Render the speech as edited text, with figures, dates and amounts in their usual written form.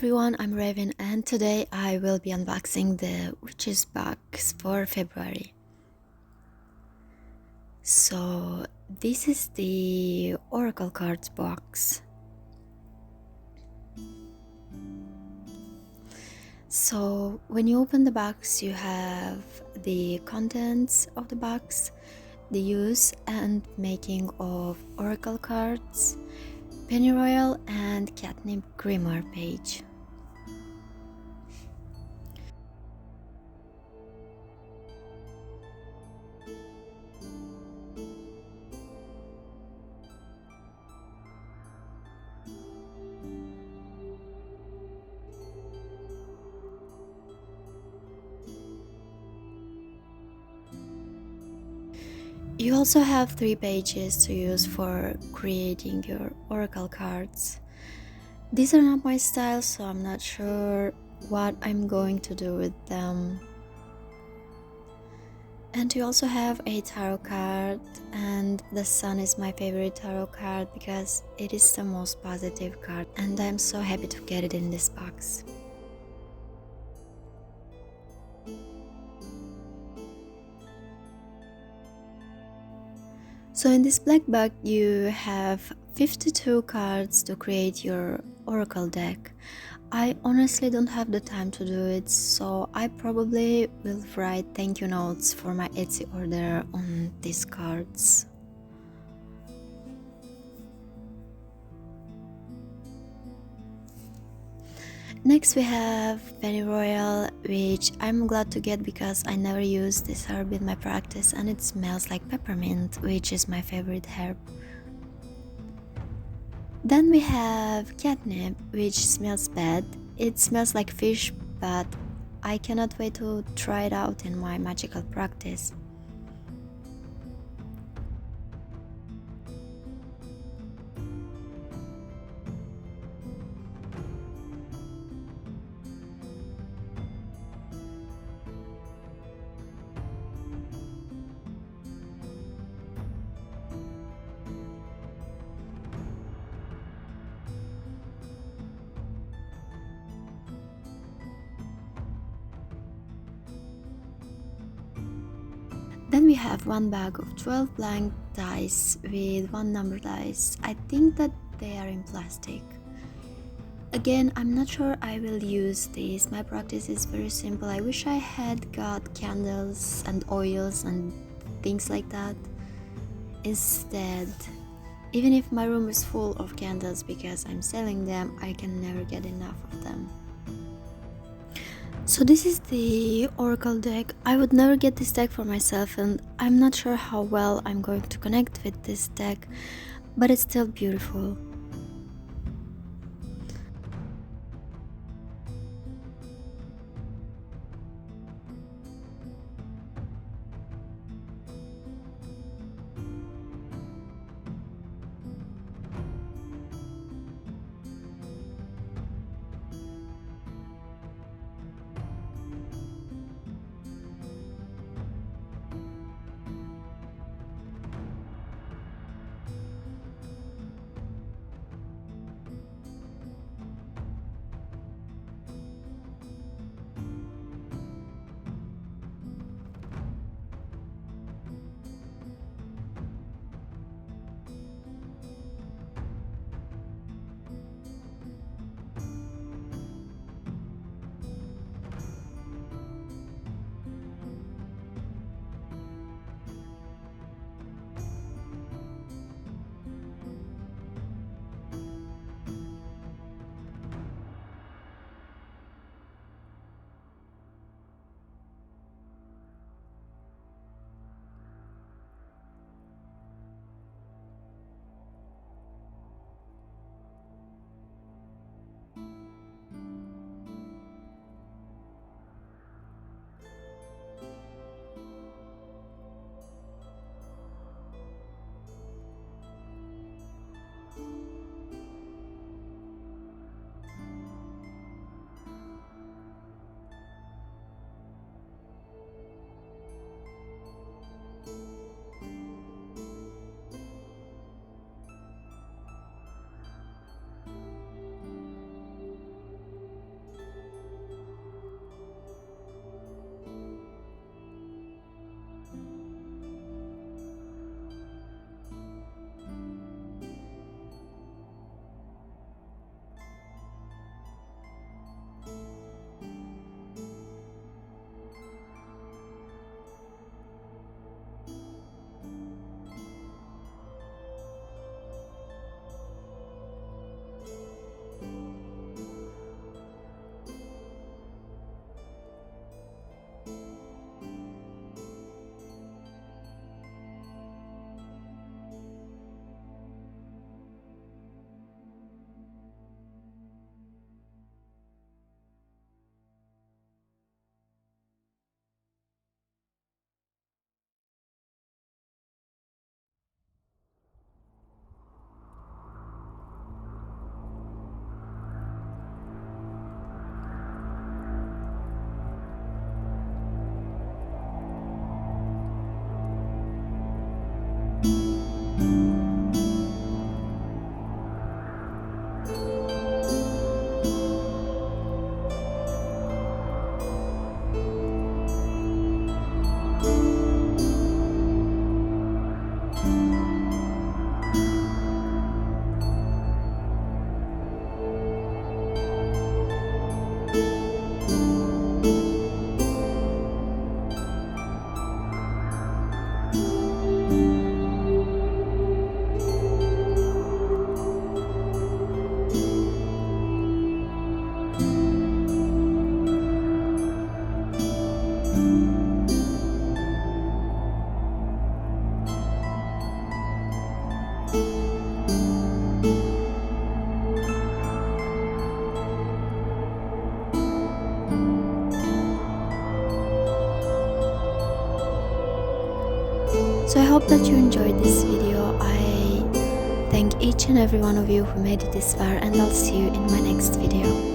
everyone, I'm Raven and today I will be unboxing the Witches box for February. So this is the Oracle cards box. So when you open the box you have the contents of the box, the use and making of Oracle cards, pennyroyal and catnip grimoire page. You also have 3 pages to use for creating your Oracle cards. These are not my style, so I'm not sure what I'm going to do with them. And you also have a tarot card, and the sun is my favorite tarot card because it is the most positive card, and I'm so happy to get it in this box. So in this black bag you have 52 cards to create your Oracle deck. I honestly don't have the time to do it, so I probably will write thank you notes for my Etsy order on these cards. Next we have pennyroyal, which I'm glad to get because I never used this herb in my practice and it smells like peppermint, which is my favorite herb. Then we have catnip, which smells bad. It smells like fish, but I cannot wait to try it out in my magical practice. Then we have one bag of 12 blank dice with 1 number dice. I think that they are in plastic. Again, I'm not sure I will use these. My practice is very simple. I wish I had got candles and oils and things like that. Instead, even if my room is full of candles because I'm selling them, I can never get enough of them. So this is the Oracle deck. I would never get this deck for myself and I'm not sure how well I'm going to connect with this deck, but it's still beautiful. So I hope that you enjoyed this video. I thank each and every one of you who made it this far, and I'll see you in my next video.